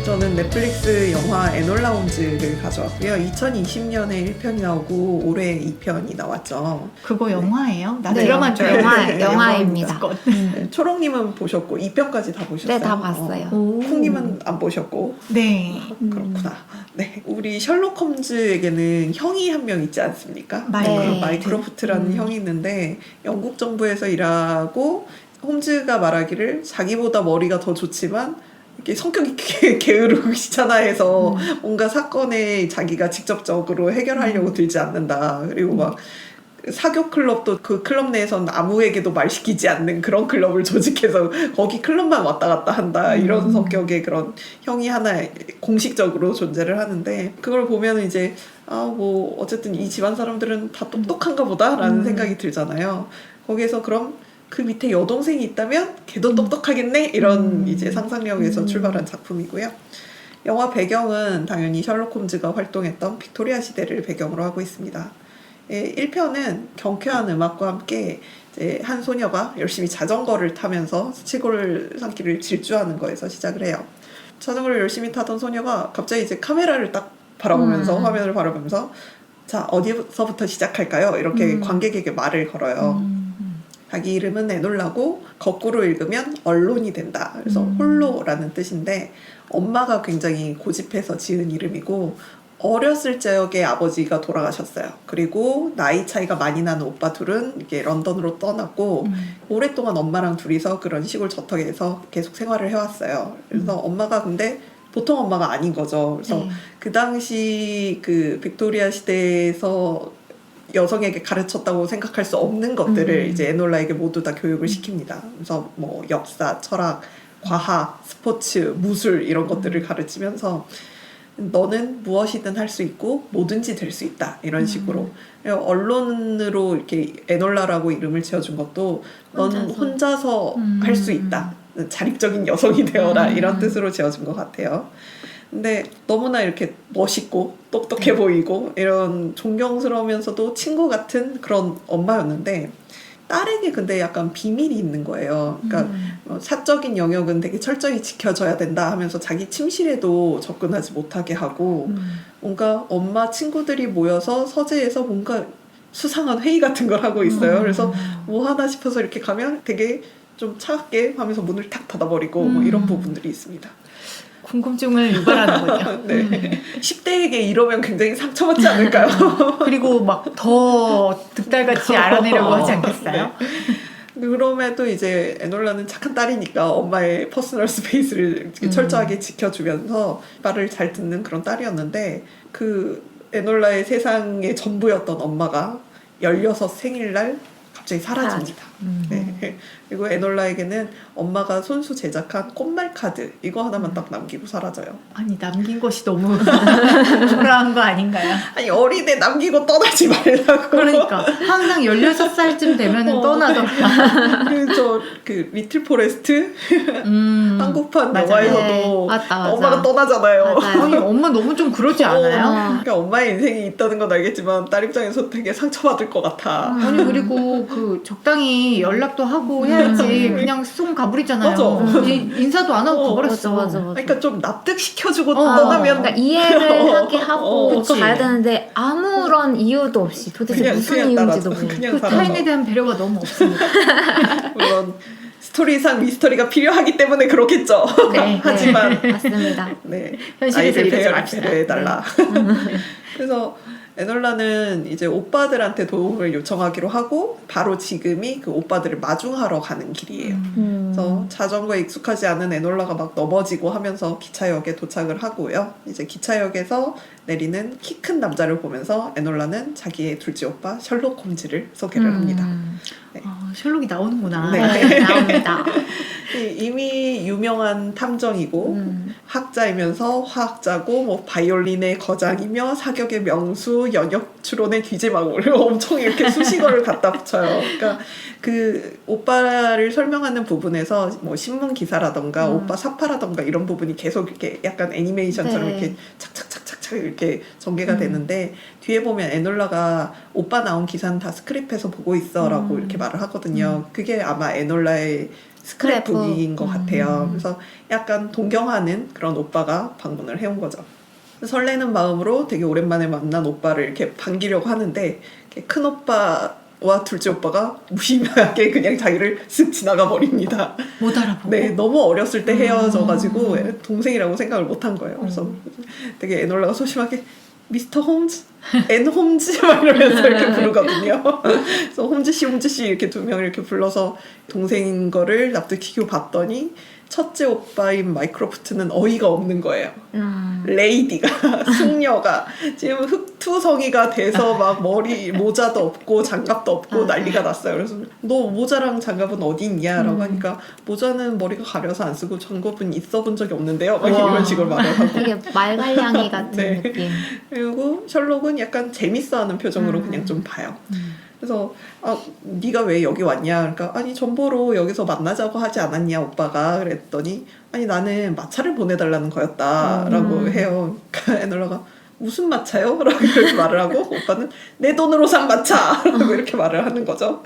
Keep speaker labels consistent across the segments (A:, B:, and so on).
A: 저는 넷플릭스 영화 에놀라 홈즈를 가져왔고요. 2020년에 1편이 나오고 올해 2편이 나왔죠.
B: 그거 영화예요? 나
C: 네,
B: 드라마인 줄 알고.
C: 영화입니다.
A: 네, 초롱님은 보셨고 2편까지 다 보셨어요?
C: 네, 다 봤어요.
A: 쿵님은 안 보셨고.
B: 네.
A: 그렇구나. 네, 우리 셜록 홈즈에게는 형이 한 명 있지 않습니까?
C: 네.
A: 마이크로프트라는 형이 있는데 영국 정부에서 일하고 홈즈가 말하기를 자기보다 머리가 더 좋지만 이렇게 성격이 게으르시잖아 해서 뭔가 사건에 자기가 직접적으로 해결하려고 들지 않는다. 그리고 막 사교 클럽도 그 클럽 내에서는 아무에게도 말 시키지 않는 그런 클럽을 조직해서 거기 클럽만 왔다 갔다 한다. 이런 성격의 그런 형이 하나 공식적으로 존재를 하는데 그걸 보면 이제 뭐 어쨌든 이 집안 사람들은 다 똑똑한가 보다라는 생각이 들잖아요. 거기에서 그럼 그 밑에 여동생이 있다면 걔도 똑똑하겠네? 이런 이제 상상력에서 출발한 작품이고요. 영화 배경은 당연히 셜록 홈즈가 활동했던 빅토리아 시대를 배경으로 하고 있습니다. 1편은 경쾌한 음악과 함께 이제 한 소녀가 열심히 자전거를 타면서 시골 산길을 질주하는 거에서 시작을 해요. 자전거를 열심히 타던 소녀가 갑자기 이제 카메라를 딱 바라보면서 화면을 바라보면서 자 어디서부터 시작할까요? 이렇게 관객에게 말을 걸어요. 자기 이름은 에놀라고 거꾸로 읽으면 언론이 된다. 그래서 홀로라는 뜻인데 엄마가 굉장히 고집해서 지은 이름이고 어렸을 적에 아버지가 돌아가셨어요. 그리고 나이 차이가 많이 나는 오빠 둘은 이게 런던으로 떠났고 오랫동안 엄마랑 둘이서 그런 시골 저택에서 계속 생활을 해왔어요. 그래서 엄마가 근데 보통 엄마가 아닌 거죠. 그래서 그 당시 그 빅토리아 시대에서 여성에게 가르쳤다고 생각할 수 없는 것들을 이제 에놀라에게 모두 다 교육을 시킵니다. 그래서 뭐 역사, 철학, 과학, 스포츠, 무술 이런 것들을 가르치면서 너는 무엇이든 할 수 있고 뭐든지 될 수 있다 이런 식으로 언론으로 이렇게 에놀라라고 이름을 지어준 것도 넌 혼자서 할 수 있다 자립적인 여성이 되어라 이런 뜻으로 지어준 것 같아요. 근데 너무나 이렇게 멋있고 똑똑해 보이고 이런 존경스러우면서도 친구 같은 그런 엄마였는데 딸에게 근데 약간 비밀이 있는 거예요. 그러니까 사적인 영역은 되게 철저히 지켜져야 된다 하면서 자기 침실에도 접근하지 못하게 하고 뭔가 엄마 친구들이 모여서 서재에서 뭔가 수상한 회의 같은 걸 하고 있어요. 그래서 뭐 하나 싶어서 이렇게 가면 되게 좀 차갑게 하면서 문을 탁 닫아버리고 뭐 이런 부분들이 있습니다.
B: 궁금증을 유발하는군요.
A: 네. 10대에게 이러면 굉장히 상처받지 않을까요?
B: 그리고 막 더 득달같이 알아내려고 하지 않겠어요?
A: 네. 그럼에도 이제 에놀라는 착한 딸이니까 엄마의 퍼스널 스페이스를 철저하게 지켜주면서 말을 잘 듣는 그런 딸이었는데 그 에놀라의 세상의 전부였던 엄마가 16 생일날 갑자기 사라집니다. 네. 그리고 에놀라에게는 엄마가 손수 제작한 꽃말 카드 이거 하나만 딱 남기고 사라져요.
B: 아니 남긴 것이 너무 초라한 거 아닌가요?
A: 아니 어린애 남기고 떠나지 말라고.
B: 그러니까 항상 16살쯤 되면은 떠나더라.
A: 그래서 그 리틀 포레스트 한국판
B: 맞아요.
A: 영화에서도
C: 네. 맞아.
A: 엄마가 떠나잖아요.
C: 맞아요.
B: 아니 엄마 너무 좀 그러지 않아요?
A: 그러니까 엄마의 인생이 있다는 건 알겠지만 딸 입장에서 되게 상처받을 것 같아.
B: 아니 그리고 그 적당히 연락도 하고 해야지 그냥 쑥 가버리잖아요.
A: 맞아.
B: 인사도 안 하고 가버렸어.
C: 맞아.
A: 그러니까 좀 납득시켜주고 떠나면
C: 그러니까 이해를 하게 하고
B: 그치.
C: 가야 되는데 아무런 이유도 없이 도대체 무슨 이유인지도 모르겠어요.
A: 그냥
B: 그
A: 살아서.
B: 타인에 대한 배려가 너무 없습니다.
A: 물론 스토리상 미스터리가 필요하기 때문에 그렇겠죠.
C: 네,
A: 하지만
C: 네, 맞습니다.
A: 네,
B: 현실에서
A: 아이들
B: 이러지 맙시다.
A: 배려해달라. 그래서 에놀라는 이제 오빠들한테 도움을 요청하기로 하고 바로 지금이 그 오빠들을 마중하러 가는 길이에요. 그래서 자전거에 익숙하지 않은 에놀라가 막 넘어지고 하면서 기차역에 도착을 하고요. 이제 기차역에서 내리는 키 큰 남자를 보면서 에놀라는 자기의 둘째 오빠 셜록 홈즈를 소개를 합니다.
B: 셜록이 나오는구나.
A: 네.
C: 나옵니다.
A: 이미 유명한 탐정이고 학자이면서 화학자고 뭐 바이올린의 거장이며 사격의 명수, 연역 추론의 귀재마고를 엄청 이렇게 수식어를 갖다 붙여요. 그러니까 그 오빠를 설명하는 부분에서 뭐 신문 기사라던가 오빠 사파라던가 이런 부분이 계속 이렇게 약간 애니메이션처럼
C: 네.
A: 이렇게 착착착착착 탁 이렇게 전개가 되는데 뒤에 보면 에놀라가 오빠 나온 기사는 다 스크랩해서 보고 있어라고 이렇게 말을 하거든요. 그게 아마 에놀라의 스크랩북인 것 같아요. 그래서 약간 동경하는 그런 오빠가 방문을 해온 거죠. 설레는 마음으로 되게 오랜만에 만난 오빠를 이렇게 반기려고 하는데 이렇게 큰 오빠와 둘째 오빠가 무심하게 그냥 자기를 쓱 지나가 버립니다.
B: 못 알아보고.
A: 네, 너무 어렸을 때 헤어져가지고 동생이라고 생각을 못한 거예요. 그래서 되게 에놀라가 소심하게 미스터 홈즈, 앤 홈즈 막 이러면서 이렇게 부르거든요. 그래서 홈즈 씨 이렇게 두 명을 이렇게 불러서 동생인 거를 납득시키고 봤더니 첫째 오빠인 마이크로프트는 어이가 없는 거예요. 레이디가 숙녀가 지금 흑투성이가 돼서 막 머리 모자도 없고 장갑도 없고 난리가 났어요. 그래서 너 모자랑 장갑은 어디 있냐? 라고 하니까 모자는 머리가 가려서 안 쓰고 장갑은 있어본 적이 없는데요. 막 이런 식으로 말을 하고.
C: 되게 말갈량이 같은
A: 네.
C: 느낌.
A: 그리고 셜록은 약간 재밌어하는 표정으로 그냥 좀 봐요. 그래서 네가 왜 여기 왔냐? 그러니까 아니 전보로 여기서 만나자고 하지 않았냐 오빠가 그랬더니 아니 나는 마차를 보내달라는 거였다라고 해요. 그러니까 에놀라가 무슨 마차요? 라고 이렇게 말을 하고 오빠는 내 돈으로 산 마차라고 이렇게 말을 하는 거죠.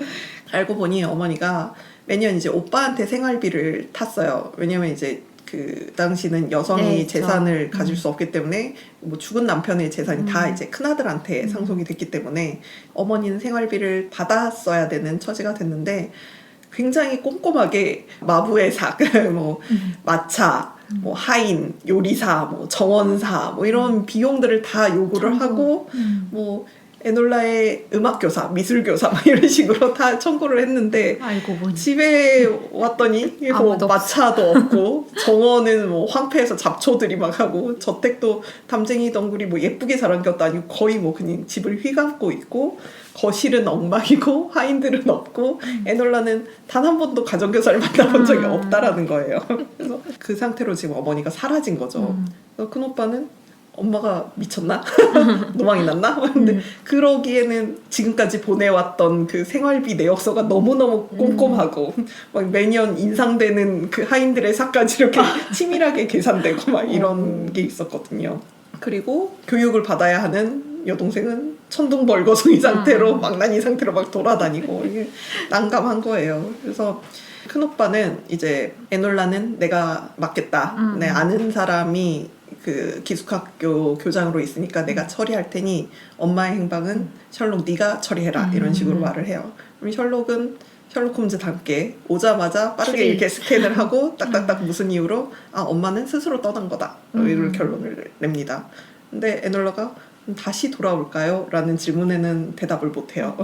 A: 알고 보니 어머니가 매년 이제 오빠한테 생활비를 탔어요. 왜냐면 이제 그 당시는 여성이
C: 네,
A: 재산을 가질 수 없기 때문에 뭐 죽은 남편의 재산이 다 이제 큰아들한테 상속이 됐기 때문에 어머니는 생활비를 받았어야 되는 처지가 됐는데 굉장히 꼼꼼하게 마부의 삭, 뭐 마차, 뭐 하인, 요리사, 뭐 정원사 뭐 이런 비용들을 다 요구를 하고 뭐 에놀라의 음악교사, 미술교사 막 이런 식으로 다 청구를 했는데
B: 알고 보니.
A: 집에 왔더니 뭐
C: 아무도
A: 마차도 없고 정원은 뭐 황폐해서 잡초들이 막 하고 저택도 담쟁이 덩굴이 뭐 예쁘게 자란 것도 아니고 거의 뭐 그냥 집을 휘감고 있고 거실은 엉망이고 하인들은 없고 에놀라는 단 한 번도 가정교사를 만나본 적이 없다라는 거예요. 그래서 그 상태로 지금 어머니가 사라진 거죠. 그래서 큰 오빠는 엄마가 미쳤나? 노망이 났나? 근데 그러기에는 지금까지 보내왔던 그 생활비 내역서가 너무너무 꼼꼼하고 막 매년 인상되는 그 하인들의 삭까지 이렇게 치밀하게 계산되고 막 이런 게 있었거든요. 그리고 교육을 받아야 하는 여동생은 천둥벌거숭이 상태로 망나니 상태로 막 돌아다니고 이게 난감한 거예요. 그래서 큰 오빠는 이제 에놀라는 내가 맡겠다. 내 아는 사람이 그 기숙학교 교장으로 있으니까 내가 처리할 테니 엄마의 행방은 셜록 네가 처리해라 이런 식으로 말을 해요. 그럼 셜록은 셜록 홈즈와 함께 오자마자 빠르게 이렇게 스캔을 하고 딱딱딱 무슨 이유로 엄마는 스스로 떠난 거다 이런 결론을 냅니다. 근데 에놀라가 다시 돌아올까요? 라는 질문에는 대답을 못해요.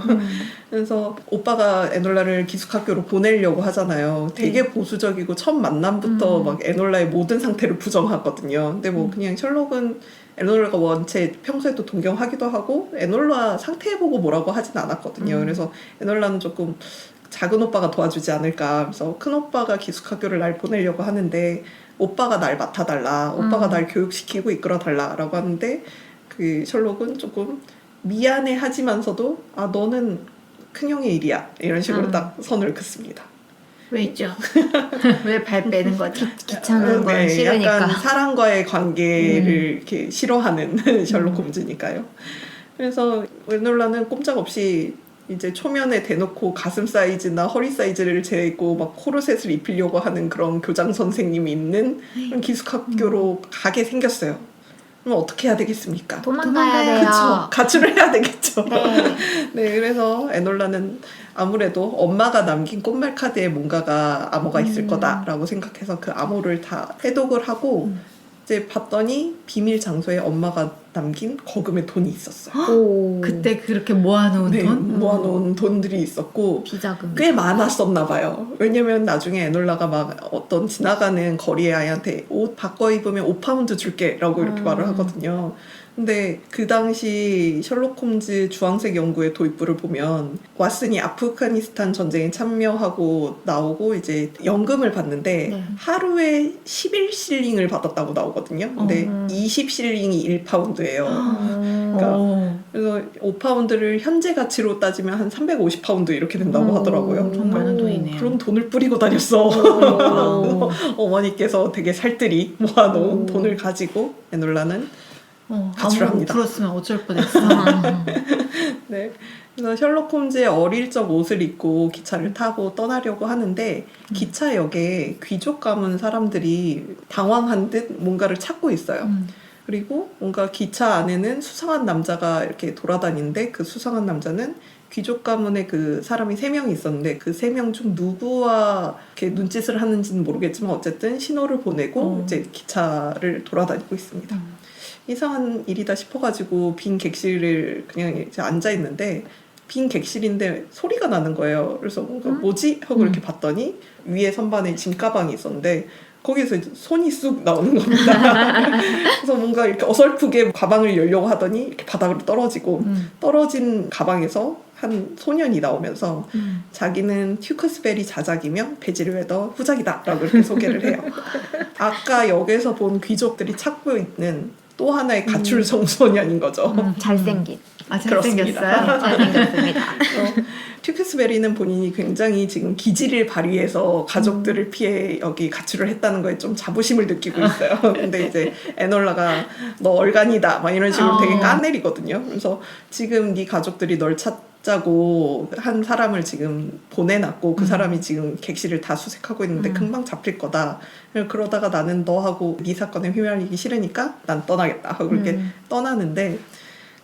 A: 그래서 오빠가 에놀라를 기숙학교로 보내려고 하잖아요. 되게 보수적이고 첫 만남부터 막 에놀라의 모든 상태를 부정하거든요. 근데 뭐 그냥 셜록은 에놀라가 원체 평소에도 동경하기도 하고 에놀라 상태 보고 뭐라고 하진 않았거든요. 그래서 에놀라는 조금 작은 오빠가 도와주지 않을까. 그래서 큰 오빠가 기숙학교를 날 보내려고 하는데 오빠가 날 맡아달라. 오빠가 날 교육시키고 이끌어달라 라고 하는데 그 셜록은 조금 미안해 하지만서도 너는 큰형의 일이야 이런 식으로 딱 선을 긋습니다.
B: 왜죠? 왜 발 빼는 거죠?
C: 귀찮은 건 싫으니까.
A: 약간 사람과의 관계를 이렇게 싫어하는 셜록 홈즈니까요. 그래서 에놀라는 꼼짝없이 이제 초면에 대놓고 가슴 사이즈나 허리 사이즈를 재고 막 코르셋을 입히려고 하는 그런 교장 선생님이 있는 그런 기숙학교로 가게 생겼어요. 그럼 어떻게 해야 되겠습니까?
C: 도망가야 돼요.
A: 그쵸. 가출을 해야 되겠죠.
C: 네.
A: 네, 그래서 에놀라는 아무래도 엄마가 남긴 꽃말 카드에 뭔가가 암호가 있을 거다라고 생각해서 그 암호를 다 해독을 하고 이제 봤더니 비밀 장소에 엄마가 남긴 거금의 돈이 있었어요.
C: 오.
B: 그때 그렇게 모아놓은
A: 네,
B: 돈?
A: 모아놓은 돈들이 있었고
C: 비자금.
A: 꽤 많았었나 봐요. 왜냐면 나중에 에놀라가 막 어떤 지나가는 거리의 아이한테 옷 바꿔 입으면 5파운드 줄게 라고 이렇게 말을 하거든요. 근데 그 당시 셜록 홈즈 주황색 연구의 도입부를 보면 왓슨이 아프가니스탄 전쟁에 참여하고 나오고 이제 연금을 받는데
C: 네.
A: 하루에 11실링을 받았다고 나오거든요. 근데 20실링이 1파운드예요. 그러니까 그래서 5파운드를 현재 가치로 따지면 한 350파운드 이렇게 된다고 하더라고요.
B: 좀 많은 돈이네요.
A: 그런 돈을 뿌리고 다녔어. 어머니께서 되게 살뜰히 모아놓은 돈을 가지고 에놀라는 가출을
B: 아무도
A: 합니다.
B: 불었으면 어쩔 뻔했어.
A: 네. 그래서 셜록 홈즈의 어릴 적 옷을 입고 기차를 타고 떠나려고 하는데 기차역에 귀족 가문 사람들이 당황한 듯 뭔가를 찾고 있어요. 그리고 뭔가 기차 안에는 수상한 남자가 이렇게 돌아다니는데 그 수상한 남자는 귀족 가문의 그 사람이 3명이 있었는데 그 3명 중 누구와 이렇게 눈짓을 하는지는 모르겠지만 어쨌든 신호를 보내고 이제 기차를 돌아다니고 있습니다. 이상한 일이다 싶어가지고 빈 객실을 그냥 이제 앉아 있는데 빈 객실인데 소리가 나는 거예요. 그래서 뭔가 뭐지? 하고 이렇게 봤더니 위에 선반에 짐가방이 있었는데 거기서 이제 손이 쑥 나오는 겁니다. 그래서 뭔가 이렇게 어설프게 가방을 열려고 하더니 이렇게 바닥으로 떨어지고 떨어진 가방에서 한 소년이 나오면서 자기는 튜크스베리 자작이며 베지를 웨더 후작이다 라고 이렇게 소개를 해요. 아까 역에서 본 귀족들이 찾고 있는 또 하나의 가출 청소년인 거죠.
C: 잘생긴.
B: 잘생겼어요?
C: 잘생겼습니다.
A: 튜크스베리는 본인이 굉장히 지금 기지를 발휘해서 가족들을 피해 여기 가출을 했다는 거에 좀 자부심을 느끼고 있어요. 근데 이제 에놀라가 너 얼간이다 막 이런 식으로 되게 까내리거든요. 그래서 지금 네 가족들이 널 찾자고 한 사람을 지금 보내놨고 그 사람이 지금 객실을 다 수색하고 있는데 금방 잡힐 거다. 그러다가 나는 너하고 네 사건에 휘말리기 싫으니까 난 떠나겠다 하고 그렇게 떠나는데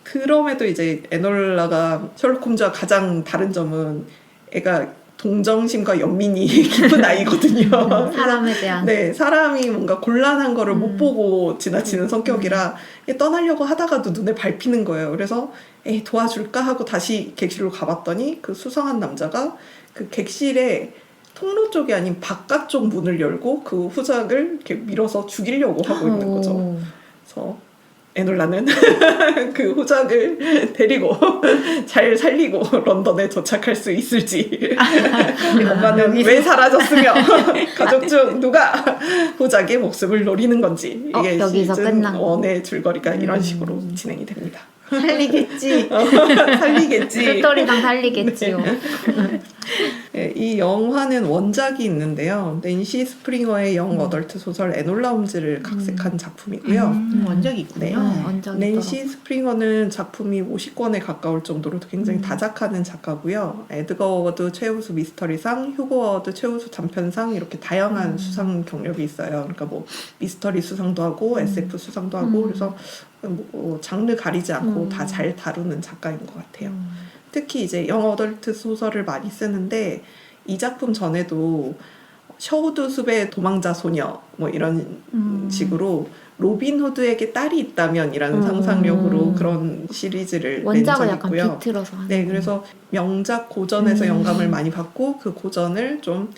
A: 그럼에도 이제 에놀라가 셜록 홈즈와 가장 다른 점은 애가 동정심과 연민이 깊은 아이거든요.
C: 사람에 대한.
A: 네, 사람이 뭔가 곤란한 거를 못 보고 지나치는 성격이라 떠나려고 하다가도 눈에 밟히는 거예요. 그래서 에이 도와줄까 하고 다시 객실로 가봤더니 그 수상한 남자가 그 객실에 통로 쪽이 아닌 바깥쪽 문을 열고 그 후작을 이렇게 밀어서 죽이려고 하고 있는 거죠. 그래서 에놀라는 그 후작을 데리고 잘 살리고 런던에 도착할 수 있을지 엄마는 왜 사라졌으며 가족 중 누가 후작의 목숨을 노리는 건지 이게
C: 여기서
A: 시즌
C: 끝난
A: 1의 줄거리가 이런 식으로 진행이 됩니다.
B: 살리겠지.
A: 살리겠지.
C: 쭈토리당 살리겠지요.
A: 네, 이 영화는 원작이 있는데요. 낸시 스프링어의 영 어덜트 소설 에놀라 홈즈를 각색한 작품이고요.
B: 원작이 있군요.
A: 네.
C: 원작이
A: 낸시 스프링어는 작품이 50권에 가까울 정도로 굉장히 다작하는 작가고요. 에드거 어워드 최우수 미스터리상, 휴고 어워드 최우수 단편상 이렇게 다양한 수상 경력이 있어요. 그러니까 뭐 미스터리 수상도 하고 SF 수상도 하고 그래서 뭐 장르 가리지 않고 다 잘 다루는 작가인 것 같아요. 특히 이제 영 어덜트 소설을 많이 쓰는데 이 작품 전에도 셔우드 숲의 도망자 소녀 뭐 이런 식으로 로빈 후드에게 딸이 있다면이라는 상상력으로 그런 시리즈를 낸
C: 원작을
A: 적이
C: 약간
A: 있고요.
C: 비틀어서 하는.
A: 네, 그래서 명작 고전에서 영감을 많이 받고 그 고전을 좀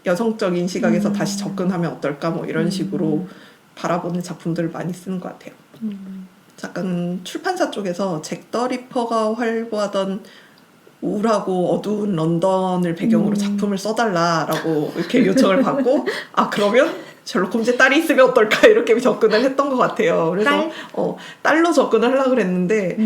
A: 여성적인 시각에서 다시 접근하면 어떨까 뭐 이런 식으로 바라보는 작품들을 많이 쓰는 것 같아요. 잠깐 출판사 쪽에서 잭 더 리퍼가 활보하던 우울하고 어두운 런던을 배경으로 작품을 써달라라고 이렇게 요청을 받고 아 그러면 셜록 홈즈의 딸이 있으면 어떨까 이렇게 접근을 했던 것 같아요. 그래서
C: 딸?
A: 딸로 접근을 하려고 그랬는데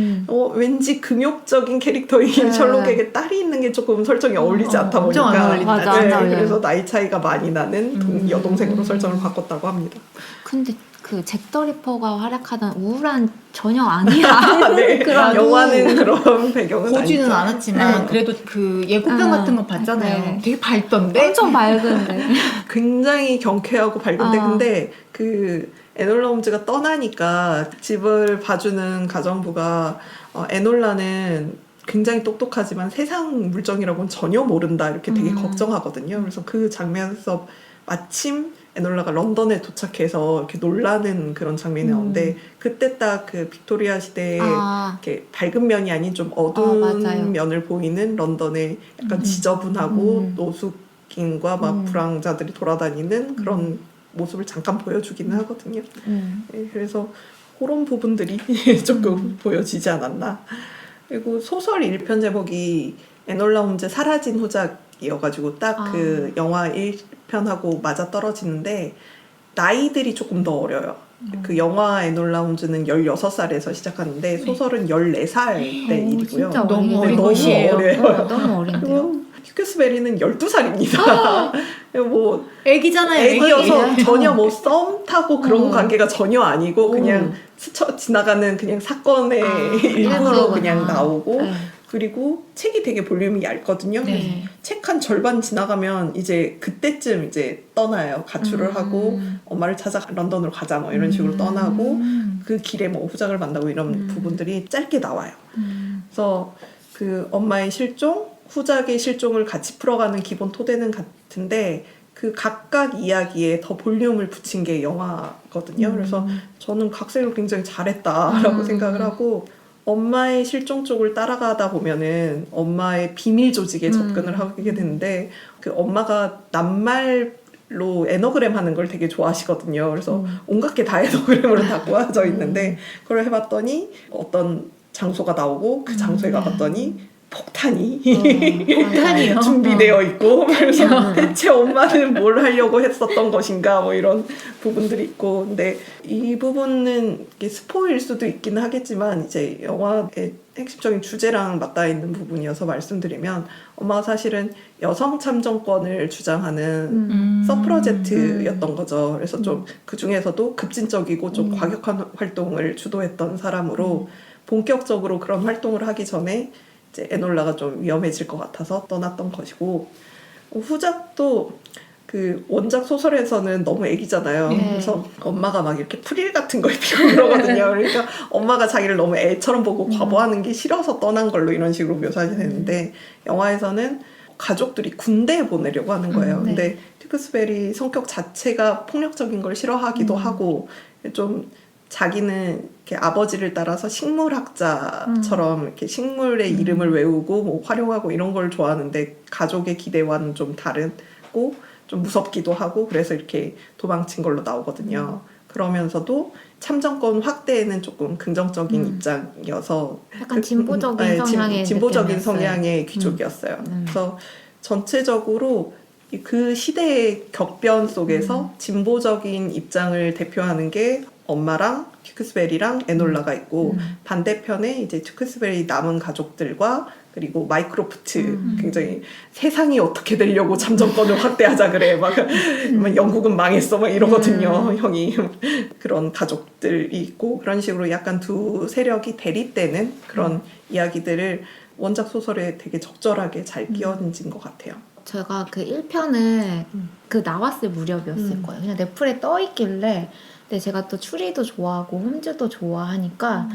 A: 왠지 금욕적인 캐릭터인 셜록에게 딸이 있는 게 조금 설정이 어울리지 않다
B: 엄청 안
A: 보니까
B: 어울린다.
C: 맞아, 안 어울려요.
A: 그래서 나이 차이가 많이 나는 여동생으로 설정을 바꿨다고 합니다.
C: 근데 그 잭더 리퍼가 활약하던 우울한 전혀 아니야.
A: 네,
C: 그런
A: 영화는 그런 배경은
B: 보지는
A: 아니죠.
B: 않았지만 그래도 그 예고편 같은 거 봤잖아요.
C: 네.
B: 되게 밝던데.
C: 엄청 밝은데.
A: 굉장히 경쾌하고 밝은데
C: 아.
A: 근데 그 에놀라 홈즈가 떠나니까 집을 봐주는 가정부가 에놀라는 굉장히 똑똑하지만 세상 물정이라고는 전혀 모른다 이렇게 되게 걱정하거든요. 그래서 그 장면에서 마침 에놀라가 런던에 도착해서 이렇게 놀라는 그런 장면이 나오는데 그때 딱 그 빅토리아 시대의 이렇게 밝은 면이 아닌 좀 어두운
C: 맞아요.
A: 면을 보이는 런던의 약간 지저분하고 노숙인과 막 불황자들이 돌아다니는 그런 모습을 잠깐 보여주기는 하거든요. 네, 그래서 그런 부분들이 조금 보여지지 않았나. 그리고 소설 1편 제목이 에놀라 홈즈 사라진 후작이어가지고 딱 그 영화 1편하고 맞아 떨어지는데 나이들이 조금 더 어려요. 그 영화 에놀라 홈즈는 16살에서 시작하는데 소설은 14살 때 일이고요.
C: 진짜
B: 너무
C: 어린
B: 어린
A: 너무
B: 것이에요.
A: 어려요.
C: 너무 어린데요.
A: 그리고 튜크스베리는 12살입니다. 뭐
B: 애기잖아요.
A: 애기여서
B: 애기.
A: 전혀 뭐 썸 타고 그런 관계가 전혀 아니고 그냥 스쳐 지나가는 그냥 사건의 일부로 그냥 나오고
C: 네.
A: 그리고 책이 되게 볼륨이 얇거든요.
B: 네.
A: 책 한 절반 지나가면 이제 그때쯤 이제 떠나요. 가출을 하고 엄마를 찾아 런던으로 가자 뭐 이런 식으로 떠나고 그 길에 뭐 후작을 만나고 이런 부분들이 짧게 나와요. 그래서 그 엄마의 실종, 후작의 실종을 같이 풀어가는 기본 토대는 같은데 그 각각 이야기에 더 볼륨을 붙인 게 영화거든요. 그래서 저는 각색을 굉장히 잘했다라고 생각을 하고 엄마의 실종 쪽을 따라가다 보면은 엄마의 비밀 조직에 접근을 하게 되는데 그 엄마가 낱말로 에너그램 하는 걸 되게 좋아하시거든요. 그래서 온갖 게 다 에너그램으로 다 꼬아져 있는데 그걸 해봤더니 어떤 장소가 나오고 그 장소에 가봤더니 폭탄이
B: 폭탄이요?
A: 준비되어 있고 그래서 대체 엄마는 뭘 하려고 했었던 것인가 뭐 이런 부분들이 있고 근데 이 부분은 스포일 수도 있기는 하겠지만 이제 영화의 핵심적인 주제랑 맞닿아 있는 부분이어서 말씀드리면 엄마가 사실은 여성 참정권을 주장하는 서프러제트였던 거죠. 그래서 좀 그 중에서도 급진적이고 좀 과격한 활동을 주도했던 사람으로 본격적으로 그런 활동을 하기 전에 이제 에놀라가 좀 위험해질 것 같아서 떠났던 것이고 후작도 그 원작 소설에서는 너무 애기잖아요. 그래서 엄마가 막 이렇게 프릴 같은 걸 피우고 그러거든요. 그러니까 엄마가 자기를 너무 애처럼 보고 과보하는 게 싫어서 떠난 걸로 이런 식으로 묘사가 되는데 영화에서는 가족들이 군대에 보내려고 하는 거예요. 근데 튜크스베리 성격 자체가 폭력적인 걸 싫어하기도 하고 좀 자기는 이렇게 아버지를 따라서 식물학자처럼 이렇게 식물의 이름을 외우고 뭐 활용하고 이런 걸 좋아하는데 가족의 기대와는 좀 다르고 좀 무섭기도 하고 그래서 이렇게 도망친 걸로 나오거든요. 그러면서도 참정권 확대에는 조금 긍정적인 입장이어서
C: 약간 진보적인 성향의
A: 진보적인
C: 느낌이었어요.
A: 성향의 귀족이었어요. 그래서 전체적으로 그 시대의 격변 속에서 진보적인 입장을 대표하는 게 엄마랑 튜크스베리랑 에놀라가 있고 반대편에 이제 튜크스베리 남은 가족들과 그리고 마이크로프트 굉장히 세상이 어떻게 되려고 참정권을 확대하자 그래 막 영국은 망했어 막 이러거든요 형이 그런 가족들이 있고 그런 식으로 약간 두 세력이 대립되는 그런 이야기들을 원작 소설에 되게 적절하게 잘 끼얹은 것 같아요.
C: 제가 그 1편을 그 나왔을 무렵이었을 거예요. 그냥 넷플에 떠 있길래 근데 제가 또 추리도 좋아하고 홈즈도 좋아하니까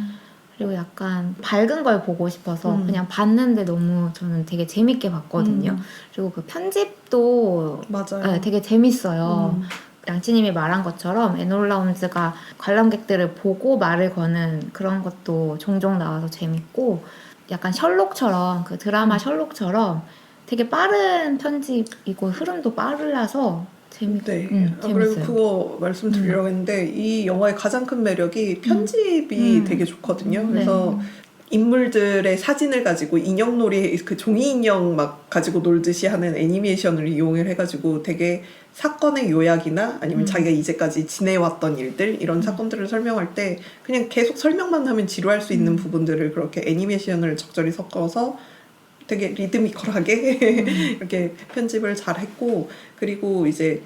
C: 그리고 약간 밝은 걸 보고 싶어서 그냥 봤는데 너무 저는 되게 재밌게 봤거든요. 그리고 그 편집도
A: 맞아요.
C: 네, 되게 재밌어요. 양치님이 말한 것처럼 에놀라 홈즈가 관람객들을 보고 말을 거는 그런 것도 종종 나와서 재밌고 약간 셜록처럼 그 드라마 셜록처럼 되게 빠른 편집이고 흐름도 빠르라서
A: 네.
C: 재밌어요.
A: 그리고 그거 말씀드리려고 했는데 이 영화의 가장 큰 매력이 편집이 되게 좋거든요. 그래서 인물들의 사진을 가지고 인형놀이 그 종이 인형 막 가지고 놀듯이 하는 애니메이션을 이용을 해가지고 되게 사건의 요약이나 아니면 자기가 이제까지 지내왔던 일들 이런 사건들을 설명할 때 그냥 계속 설명만 하면 지루할 수 있는 부분들을 그렇게 애니메이션을 적절히 섞어서 되게 리드미컬하게 이렇게 편집을 잘 했고 그리고 이제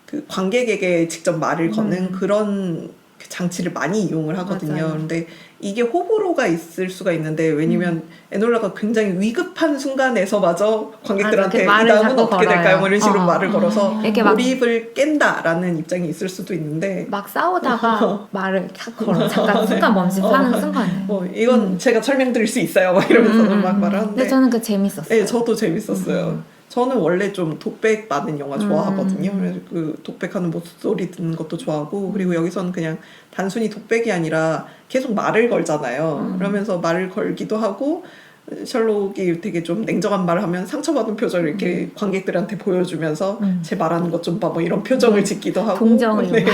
A: 그 관객에게 직접 말을 거는 그런 장치를 많이 이용을 하거든요.
C: 맞아요.
A: 근데 이게 호불호가 있을 수가 있는데 왜냐면 에놀라가 굉장히 위급한 순간에서마저 관객들한테 이
C: 말을
A: 다음은
C: 자꾸
A: 어떻게
C: 걸어요.
A: 될까요? 뭐 이런 식으로 말을 걸어서
C: 이렇게 막-
A: 몰입을 깬다라는 입장이 있을 수도 있는데
C: 막 싸우다가 말을 탁 걸어 잠깐 순간 멈칫하는 순간에
A: 이건 제가 설명드릴 수 있어요. 막 이러면서는 막 말하는데
C: 근데 저는 그 재밌었어요.
A: 네, 저도 재밌었어요. 저는 원래 좀 독백 많은 영화 좋아하거든요. 그래서 그 독백하는 목소리 듣는 것도 좋아하고 그리고 여기서는 그냥 단순히 독백이 아니라 계속 말을 걸잖아요. 그러면서 말을 걸기도 하고 셜록이 되게 좀 냉정한 말을 하면 상처받은 표정을 이렇게 관객들한테 보여주면서 제 말하는 것 좀 봐 뭐 이런 표정을 짓기도 하고
C: 동정을
A: 네.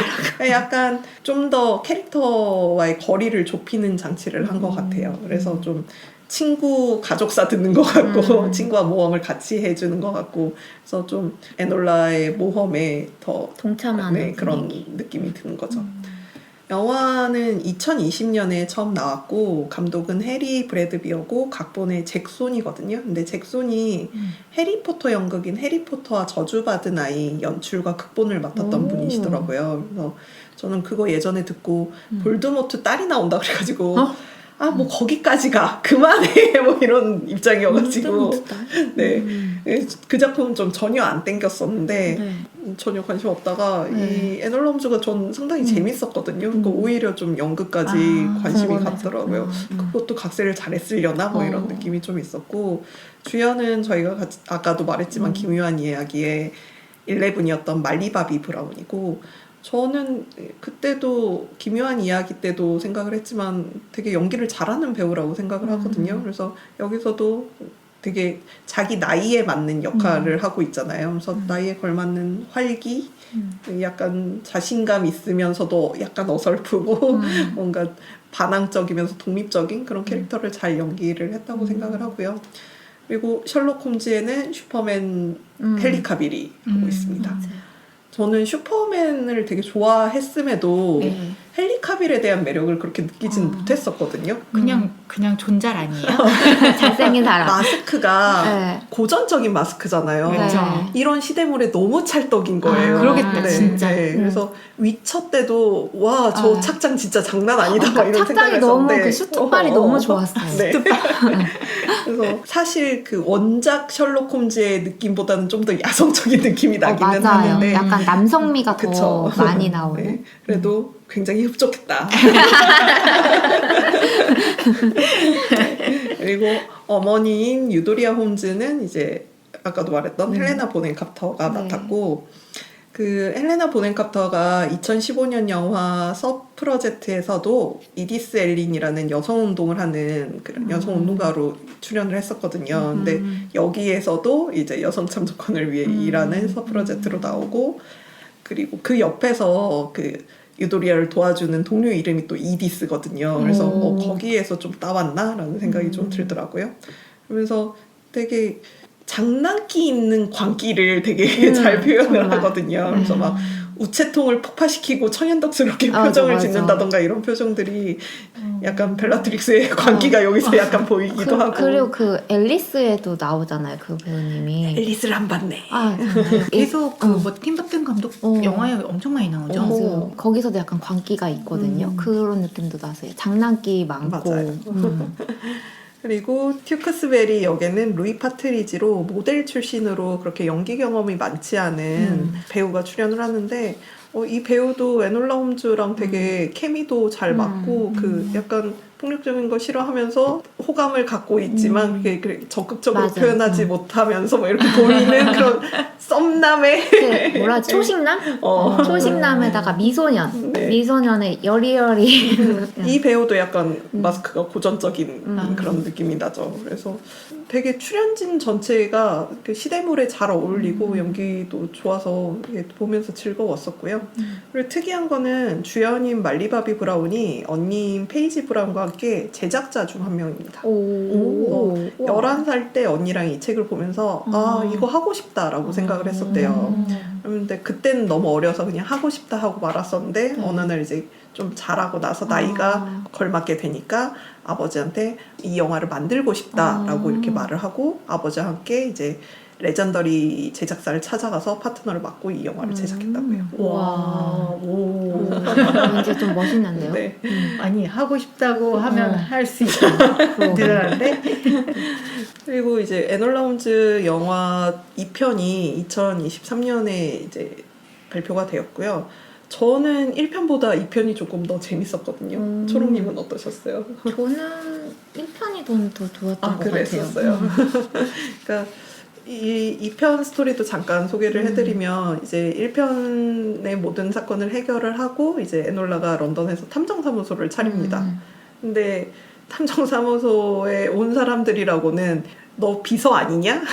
A: 약간 좀 더 캐릭터와의 거리를 좁히는 장치를 한 것 같아요. 그래서 좀 친구 가족사 듣는 것 같고 친구와 모험을 같이 해주는 것 같고 그래서 좀 에놀라의 모험에 더
C: 동참하는
A: 그런
C: 분위기.
A: 느낌이 드는 거죠. 영화는 2020년에 처음 나왔고 감독은 해리 브래드비어고 각본의 잭손이거든요. 근데 잭손이 해리포터 연극인 해리포터와 저주받은 아이 연출과 극본을 맡았던
C: 오.
A: 분이시더라고요. 그래서 저는 그거 예전에 듣고 볼드모트 딸이 나온다 그래가지고 아 뭐 거기까지 가 그만해 뭐 이런 입장이어가지고 네. 그 작품은 좀 전혀 안 땡겼었는데
C: 네.
A: 전혀 관심 없다가
C: 네.
A: 이 에놀라 홈즈가 전 상당히 재밌었거든요. 그러니까 오히려 좀 연극까지 관심이
C: 궁금해서.
A: 갔더라고요. 그것도 각색을 잘했으려나 뭐 이런 느낌이 좀 있었고 주연은 저희가 아까도 말했지만 기묘한 이야기의 11이었던 말리바비 브라운이고 저는 그때도 기묘한 이야기 때도 생각을 했지만 되게 연기를 잘하는 배우라고 생각을 하거든요. 그래서 여기서도 되게 자기 나이에 맞는 역할을 하고 있잖아요. 그래서 나이에 걸맞는 활기, 약간 자신감 있으면서도 약간 어설프고 뭔가 반항적이면서 독립적인 그런 캐릭터를 잘 연기를 했다고 생각을 하고요. 그리고 셜록 홈즈에는 슈퍼맨 헨리 카빌이 하고 있습니다.
C: 맞아요.
A: 저는 슈퍼맨을 되게 좋아했음에도
C: 네.
A: 헨리 카빌에 대한 매력을 그렇게 느끼지는 못했었거든요.
B: 그냥 존잘 아니에요?
C: 잘생긴 사람.
A: 마스크가
C: 네.
A: 고전적인 마스크잖아요.
B: 그렇죠.
C: 네.
A: 이런 시대물에 너무 찰떡인 거예요.
B: 그러겠다, 진짜.
A: 네. 그래서 위쳐 때도 와 저 착장 진짜 장난 아니다 막 이런
C: 착장이
A: 생각을
C: 너무
A: 했었는데
C: 그 슈트빨이 너무 좋았어요.
A: 네. 그래서 사실 그 원작 셜록 홈즈의 느낌보다는 좀 더 야성적인 느낌이 나기는
C: 맞아요.
A: 하는데
C: 약간 남성미가 더
A: 그쵸.
C: 많이 나오는.
A: 네. 그래도 굉장히 흡족했다. 그리고 어머니인 유도리아 홈즈는 이제 아까도 말했던 헬레나 보넴 카터가
C: 네.
A: 맡았고 그 헬레나 보넴 카터가 2015년 영화 서프러제트에서도 이디스 엘린이라는 여성 운동을 하는 그런 여성 운동가로 출연을 했었거든요. 근데 여기에서도 이제 여성 참정권을 위해 일하는 서프러제트로 나오고 그리고 그 옆에서 그 유도리아를 도와주는 동료 이름이 또 이디스거든요. 그래서 거기에서 좀 따왔나라는 생각이 좀 들더라고요. 그러면서 되게 장난기 있는 광기를 되게 잘 표현을
C: 정말.
A: 하거든요. 그래서 막 우체통을 폭파시키고 천연덕스럽게
C: 맞아,
A: 표정을
C: 맞아.
A: 짓는다던가 이런 표정들이 약간 벨라트릭스의 광기가 여기서 약간 보이기도 하고
C: 그리고 그 앨리스에도 나오잖아요. 그 배우님이.
A: 앨리스를 안 봤네.
C: 아, 정말.
B: 계속 그 뭐 팀버튼 감독 영화에 엄청 많이 나오죠.
C: 맞아요. 거기서도 약간 광기가 있거든요. 그런 느낌도 나서요. 장난기 많고.
A: 맞아요. 그리고 튜크스베리 역에는 루이 파트리지로 모델 출신으로 그렇게 연기 경험이 많지 않은 배우가 출연을 하는데 이 배우도 에놀라 홈즈랑 되게 케미도 잘 맞고 그 약간 폭력적인 거 싫어하면서 호감을 갖고 있지만 그게 적극적으로
C: 맞아요.
A: 표현하지 못하면서 뭐 이렇게 보이는 그런 썸남의
C: 그 뭐라 하지? 초식남? 초식남에다가 미소년.
A: 네.
C: 미소년의 여리여리.
A: 이 배우도 약간 마스크가 고전적인 그런 느낌이 나죠. 그래서 되게 출연진 전체가 그 시대물에 잘 어울리고 연기도 좋아서 보면서 즐거웠었고요. 그리고 특이한 거는 주연인 말리바비 브라운이 언니인 페이지 브라운과 함께 제작자 중 한 명입니다.
C: 오.
A: 11살 때 언니랑 이 책을 보면서 아 이거 하고 싶다라고 생각을 했었대요. 그런데 그때는 너무 어려서 그냥 하고 싶다 하고 말았었는데 어느 날 이제 좀 자라고 나서 나이가 걸맞게 되니까 아버지한테 이 영화를 만들고 싶다라고 이렇게 말을 하고 아버지와 함께 이제 레전더리 제작사를 찾아가서 파트너를 맡고 이 영화를 제작했다고 해요.
B: 와, 오.
C: 왠지 좀 멋있는데요?
A: 네.
B: 아니 하고 싶다고 하면 할 수 있다. 대단한데?
A: 그리고 이제 에놀라 홈즈 영화 2편이 2023년에 이제 발표가 되었고요. 저는 1편보다 2편이 조금 더 재밌었거든요. 초롱님은 어떠셨어요?
C: 저는 1편이 더 좋았던 것
A: 그랬었어요. 그러니까 이 2편 스토리도 잠깐 소개를 해드리면 이제 1편의 모든 사건을 해결을 하고 이제 에놀라가 런던에서 탐정사무소를 차립니다. 근데 탐정사무소에 온 사람들이라고는 너 비서 아니냐?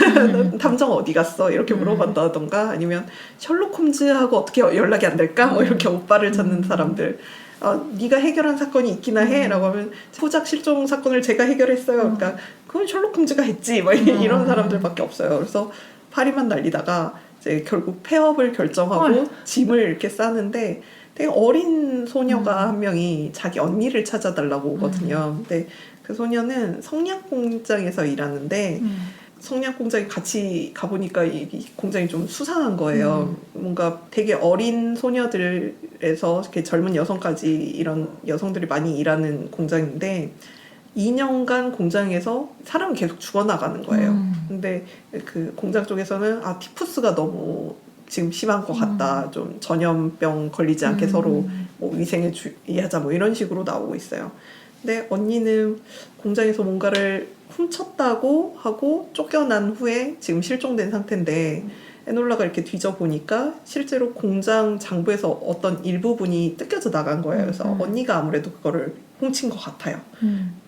A: 탐정 어디 갔어? 이렇게 물어본다던가 아니면 셜록 홈즈하고 어떻게 연락이 안 될까? 뭐 이렇게 오빠를 찾는 사람들. 네가 해결한 사건이 있기나 해? 라고 하면 후작 실종 사건을 제가 해결했어요. 그러니까 그건 셜록 홈즈가 했지. 뭐 이런 사람들밖에 없어요. 그래서 파리만 날리다가 이제 결국 폐업을 결정하고 짐을 이렇게 싸는데 되게 어린 소녀가 한 명이 자기 언니를 찾아달라고 오거든요. 근데 그 소녀는 성냥 공장에서 일하는데 성냥 공장에 같이 가보니까 이 공장이 좀 수상한 거예요. 뭔가 되게 어린 소녀들에서 이렇게 젊은 여성까지 이런 여성들이 많이 일하는 공장인데 2년간 공장에서 사람이 계속 죽어나가는 거예요. 근데 그 공장 쪽에서는 티푸스가 너무 지금 심한 것 같다. 좀 전염병 걸리지 않게 서로 뭐 위생에 주의하자 뭐 이런 식으로 나오고 있어요. 근데 언니는 공장에서 뭔가를 훔쳤다고 하고 쫓겨난 후에 지금 실종된 상태인데 에놀라가 이렇게 뒤져보니까 실제로 공장 장부에서 어떤 일부분이 뜯겨져 나간 거예요. 그래서 언니가 아무래도 그거를 훔친 것 같아요.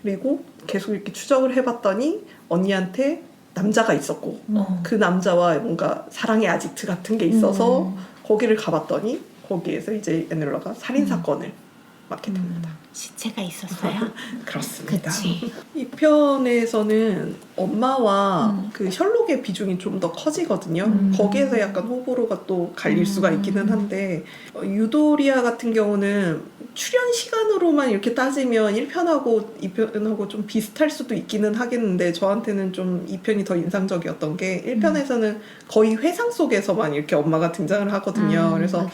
A: 그리고 계속 이렇게 추적을 해봤더니 언니한테 남자가 있었고 그 남자와 뭔가 사랑의 아지트 같은 게 있어서 거기를 가봤더니 거기에서 이제 에놀라가 살인사건을 맡게 됩니다.
C: 시체가 있었어요?
A: 그렇습니다.
C: 그치.
A: 이 편에서는 엄마와 그 셜록의 비중이 좀 더 커지거든요. 거기에서 약간 호불호가 또 갈릴 수가 있기는 한데 유도리아 같은 경우는 출연 시간으로만 이렇게 따지면 1편하고 2편하고 좀 비슷할 수도 있기는 하겠는데 저한테는 좀 2편이 더 인상적이었던 게 1편에서는 거의 회상 속에서만 이렇게 엄마가 등장을 하거든요. 그래서
C: 맞아요.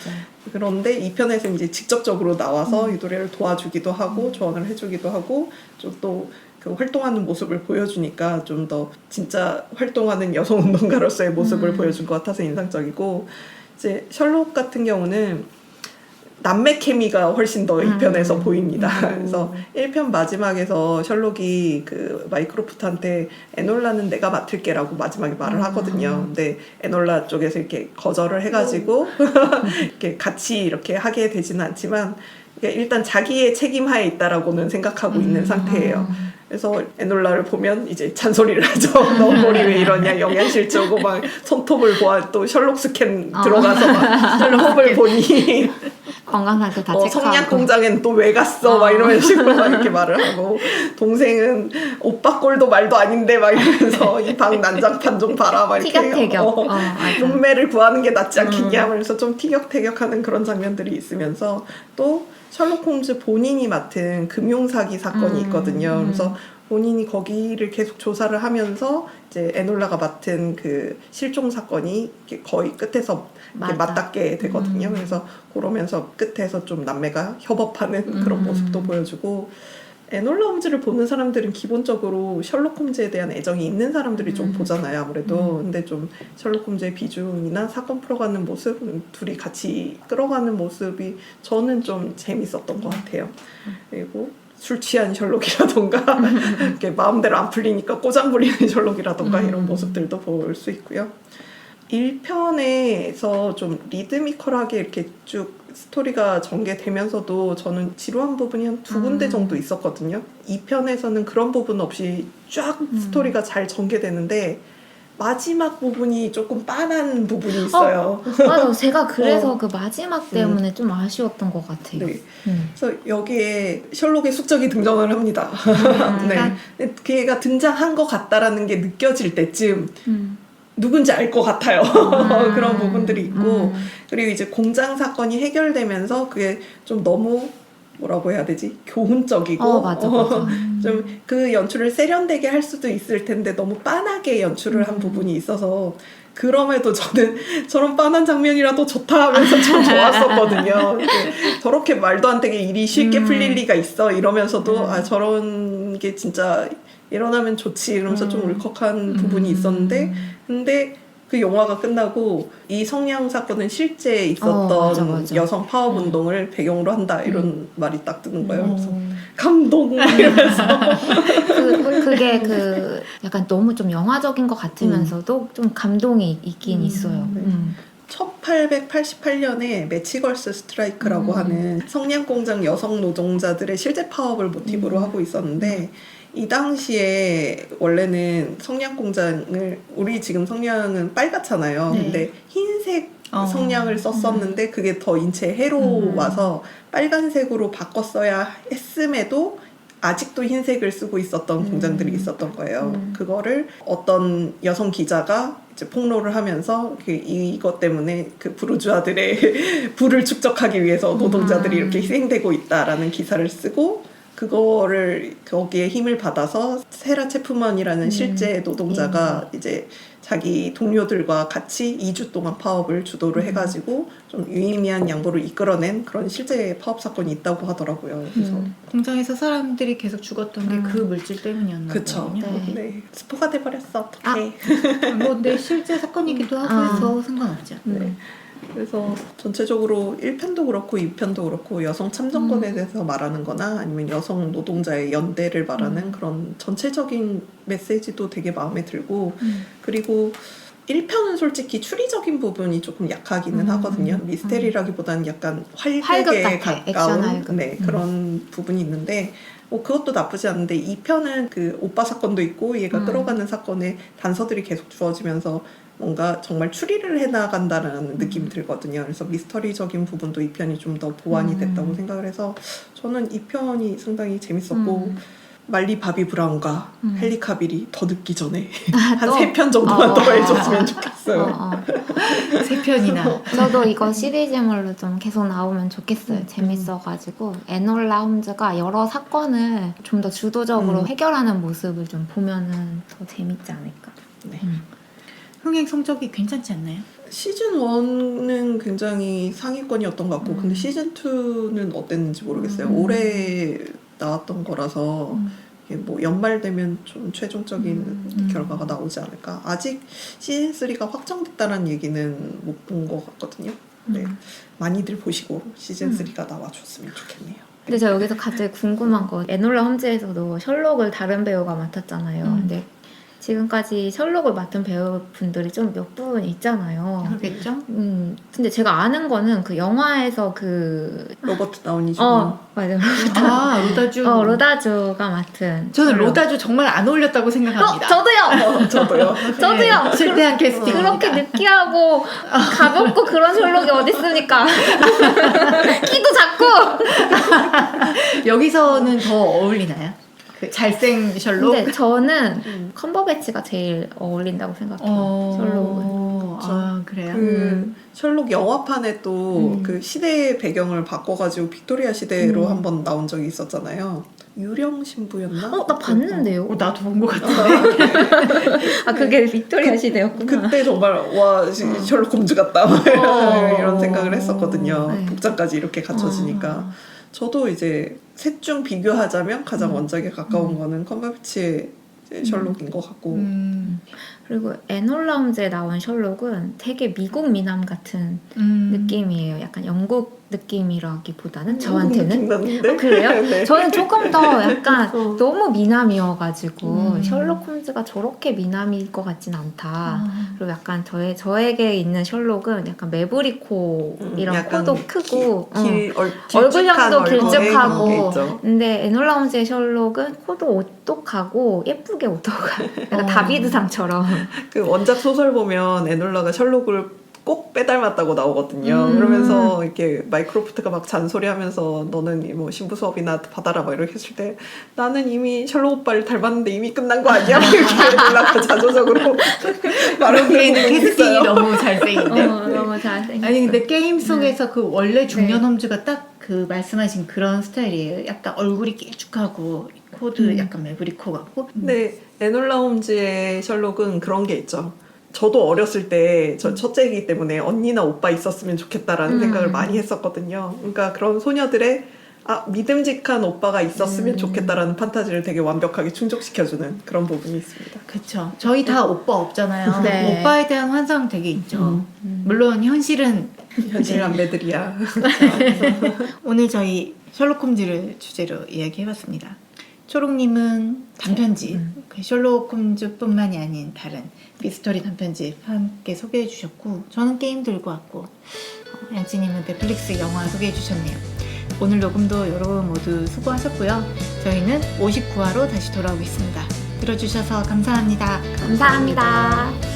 A: 그런데 2편에서 이제 직접적으로 나와서 유도리아를 도와주기도 하고 조언을 해주기도 하고 좀 또 그 활동하는 모습을 보여주니까 좀 더 진짜 활동하는 여성 운동가로서의 모습을 보여준 것 같아서 인상적이고 이제 셜록 같은 경우는 남매 케미가 훨씬 더 2편에서 보입니다. 그래서 1편 마지막에서 셜록이 그 마이크로프트한테 에놀라는 내가 맡을게라고 마지막에 말을 하거든요. 근데 에놀라 쪽에서 이렇게 거절을 해가지고 이렇게 같이 이렇게 하게 되지는 않지만 일단 자기의 책임하에 있다라고는 생각하고 있는 상태예요. 그래서 에놀라를 보면 이제 잔소리를 하죠. 너 머리 왜 이러냐, 영양실조 오고 막 손톱을 보아 또 셜록 스캔 들어가서 막 셜록을 보니
C: 건강상태 다 체크하고.
A: 성냥 공장엔 또 왜 갔어? 막 이런 식으로 막 이렇게 말을 하고 동생은 오빠 꼴도 말도 아닌데 막 이러면서 이 방 난장판 좀 봐라 막 이렇게
C: 티격태격.
A: 룸메를 구하는 게 낫지 않겠냐 하면서 좀 티격태격하는 그런 장면들이 있으면서 또 셜록 홈즈 본인이 맡은 금융사기 사건이 있거든요. 그래서 본인이 거기를 계속 조사를 하면서 이제 에놀라가 맡은 그 실종 사건이 이렇게 거의 끝에서 이렇게 맞닿게 되거든요. 그래서 그러면서 끝에서 좀 남매가 협업하는 그런 모습도 보여주고 에놀라 홈즈를 보는 사람들은 기본적으로 셜록 홈즈에 대한 애정이 있는 사람들이 좀 보잖아요, 아무래도. 근데 좀 셜록 홈즈의 비중이나 사건 풀어가는 모습, 둘이 같이 끌어가는 모습이 저는 좀 재밌었던 것 같아요. 그리고 술 취한 셜록이라던가 이렇게 마음대로 안 풀리니까 꼬장 부리는 셜록이라던가 이런 모습들도 볼 수 있고요. 1편에서 좀 리드미컬하게 이렇게 쭉 스토리가 전개되면서도 저는 지루한 부분이 한 2군데 정도 있었거든요. 2편에서는 그런 부분 없이 쫙 스토리가 잘 전개되는데 마지막 부분이 조금 빤한 부분이 있어요.
C: 맞아. 제가 그래서 그 마지막 때문에 좀 아쉬웠던 것 같아요.
A: 네. 그래서 여기에 셜록의 숙적이 등장을 합니다. 네. 그 애가 등장한 것 같다라는 게 느껴질 때쯤 누군지 알 것 같아요. 그런 부분들이 있고 그리고 이제 공장 사건이 해결되면서 그게 좀 너무 뭐라고 해야 되지? 교훈적이고
C: 맞아.
A: 좀 그 연출을 세련되게 할 수도 있을 텐데 너무 빤하게 연출을 한 부분이 있어서 그럼에도 저는 저런 빤한 장면이라도 좋다 하면서 좀 좋았었거든요. 저렇게 말도 안 되게 일이 쉽게 풀릴 리가 있어 이러면서도 저런 게 진짜 일어나면 좋지 이러면서 좀 울컥한 부분이 있었는데 근데 그 영화가 끝나고 이 성냥 사건은 실제 있었던
C: 맞아.
A: 여성 파업 운동을 배경으로 한다 이런 말이 딱 뜨는 거예요. 그래서 감동 이러면서
C: 그게 그 약간 너무 좀 영화적인 것 같으면서도 좀 감동이 있긴 있어요.
A: 1888년에 매치걸스 스트라이크라고 하는 성냥 공장 여성 노동자들의 실제 파업을 모티브로 하고 있었는데 이 당시에 원래는 성냥 공장을 우리 지금 성냥은 빨갛잖아요.
C: 네.
A: 근데 흰색 성냥을 썼었는데 그게 더 인체에 해로워서 빨간색으로 바꿨어야 했음에도 아직도 흰색을 쓰고 있었던 공장들이 있었던 거예요. 그거를 어떤 여성 기자가 이제 폭로를 하면서 이것 때문에 그 부르주아들의 부를 축적하기 위해서 노동자들이 이렇게 희생되고 있다라는 기사를 쓰고 그거를 거기에 힘을 받아서 세라 체프먼이라는 실제 노동자가 이제 자기 동료들과 같이 2주 동안 파업을 주도를 해가지고 좀 유의미한 양보를 이끌어낸 그런 실제 파업 사건이 있다고 하더라고요. 그래서
B: 공장에서 사람들이 계속 죽었던 게 그 물질 때문이었나
A: 그쵸.
B: 보군요.
C: 네.
A: 네. 스포가 돼버렸어. 어떡해.
B: 뭐 근데 실제 사건이기도 하고 해서 상관없죠.
A: 네. 그래서 전체적으로 1편도 그렇고 2편도 그렇고 여성 참정권에 대해서 말하는 거나 아니면 여성 노동자의 연대를 말하는 그런 전체적인 메시지도 되게 마음에 들고 그리고 1편은 솔직히 추리적인 부분이 조금 약하기는 하거든요. 미스테리라기보다는 약간 활극에
C: 활극 같아. 액션
A: 가까운
C: 활극.
A: 네, 그런 부분이 있는데 그것도 나쁘지 않은데 2편은 그 오빠 사건도 있고 얘가 끌어가는 사건에 단서들이 계속 주어지면서 뭔가 정말 추리를 해나간다는 느낌이 들거든요. 그래서 미스터리적인 부분도 2편이 좀 더 보완이 됐다고 생각을 해서 저는 2편이 상당히 재밌었고 말리 바비 브라운과 헨리 카빌이 더 늦기 전에 한 3편 정도만 더 해줬으면 좋겠어요.
B: 3편이나.
C: 저도 이거 시리즈물로 좀 계속 나오면 좋겠어요. 재밌어가지고 에놀라 홈즈가 여러 사건을 좀 더 주도적으로 해결하는 모습을 좀 보면은 더 재밌지 않을까.
A: 네.
B: 흥행 성적이 괜찮지 않나요?
A: 시즌 1은 굉장히 상위권이었던 것 같고 근데 시즌 2는 어땠는지 모르겠어요. 올해 나왔던 거라서 이게 뭐 연말 되면 좀 최종적인 결과가 나오지 않을까. 아직 시즌 3가 확정됐다는 얘기는 못 본 것 같거든요. 네. 많이들 보시고 시즌 3가 나와줬으면 좋겠네요.
C: 근데 저 여기서 갑자기 궁금한 거 에놀라 홈즈에서도 셜록을 다른 배우가 맡았잖아요. 근데 지금까지 셜록을 맡은 배우분들이 좀 몇 분 있잖아요.
B: 그렇겠죠?
C: 근데 제가 아는 거는 그 영화에서 그
A: 로버트 다우니 주니어.
C: 맞아요.
B: 로다주.
C: 로다주가 맡은.
B: 저는
C: 셜록.
B: 로다주 정말 안 어울렸다고 생각합니다.
C: 저도요.
A: 저도요.
C: 저도요.
B: 실패한 캐스팅.
C: 그렇게 느끼하고 가볍고 그런 셜록이 어디 있습니까? 키도 작고.
B: 여기서는 더 어울리나요? 그 잘생 셜록?
C: 근데 저는 컴버배치가 제일 어울린다고 생각해요. 셜록은.
B: 아, 그래요?
A: 그 셜록 영화판에 또 그 시대의 배경을 바꿔가지고 빅토리아 시대로 한번 나온 적이 있었잖아요. 유령 신부였나?
C: 나 봤는데요.
B: 나도 본 것 같은데.
C: 아 그게 빅토리아 시대였구나.
A: 그때 정말 와 셜록 홈즈 같다 이런 생각을 했었거든요.
C: 네.
A: 복장까지 이렇게 갖춰지니까. 저도 이제 셋 중 비교하자면 가장 원작에 가까운 거는 컴버배치의 셜록인 것 같고.
C: 그리고 에놀라 홈즈에 나온 셜록은 되게 미국 미남 같은 느낌이에요. 약간 영국 느낌이라기보다는 저한테는.
A: 나는데?
C: 그래요?
A: 네.
C: 저는 조금 더 약간 너무 미남이어가지고 셜록 홈즈가 저렇게 미남일 것 같진 않다. 그리고 약간 저에게 있는 셜록은 약간 매부리코이랑
A: 약간
C: 코도 크고
A: 길쭉한
C: 얼굴형도 길쭉하고.
A: 얼굴에 있죠.
C: 근데 에놀라 홈즈의 셜록은 코도 오똑하고 예쁘게 오똑한 약간 다비드상처럼.
A: 그 원작 소설 보면 에놀라가 셜록을 꼭 빼닮았다고 나오거든요. 그러면서 이렇게 마이크로프트가 막 잔소리하면서 너는 뭐 신부 수업이나 받아라 막 이렇게 했을 때 나는 이미 셜록 오빠를 닮았는데 이미 끝난 거 아니야? 이렇게 에놀라가 자조적으로 말하는 부분이
B: 캐스팅이
A: 있어요.
B: 너무 잘생긴데.
C: 너무 잘생겼어.
B: 아니 근데 게임 속에서 그 원래 중년 홈즈가 딱 그 말씀하신 그런 스타일이에요. 약간 얼굴이 길쭉하고 코도 약간 매부리코 같고.
A: 근데 에놀라 홈즈의 셜록은 그런 게 있죠. 저도 어렸을 때 저 첫째이기 때문에 언니나 오빠 있었으면 좋겠다라는 생각을 많이 했었거든요. 그러니까 그런 소녀들의 믿음직한 오빠가 있었으면 좋겠다라는 판타지를 되게 완벽하게 충족시켜주는 그런 부분이 있습니다.
B: 그쵸. 저희 다 오빠 없잖아요.
C: 네.
B: 오빠에 대한 환상 되게 있죠. 물론 현실은
A: 현실 남매들이야.
B: 오늘 저희 셜록 홈즈를 주제로 이야기해봤습니다. 초록님은 단편집, 그 셜록 홈즈뿐만이 아닌 다른 미스터리 단편집 함께 소개해주셨고 저는 게임 들고 왔고 양찌님은 넷플릭스 영화 소개해주셨네요. 오늘 녹음도 여러분 모두 수고하셨고요. 저희는 59화로 다시 돌아오겠습니다. 들어주셔서 감사합니다.
C: 감사합니다.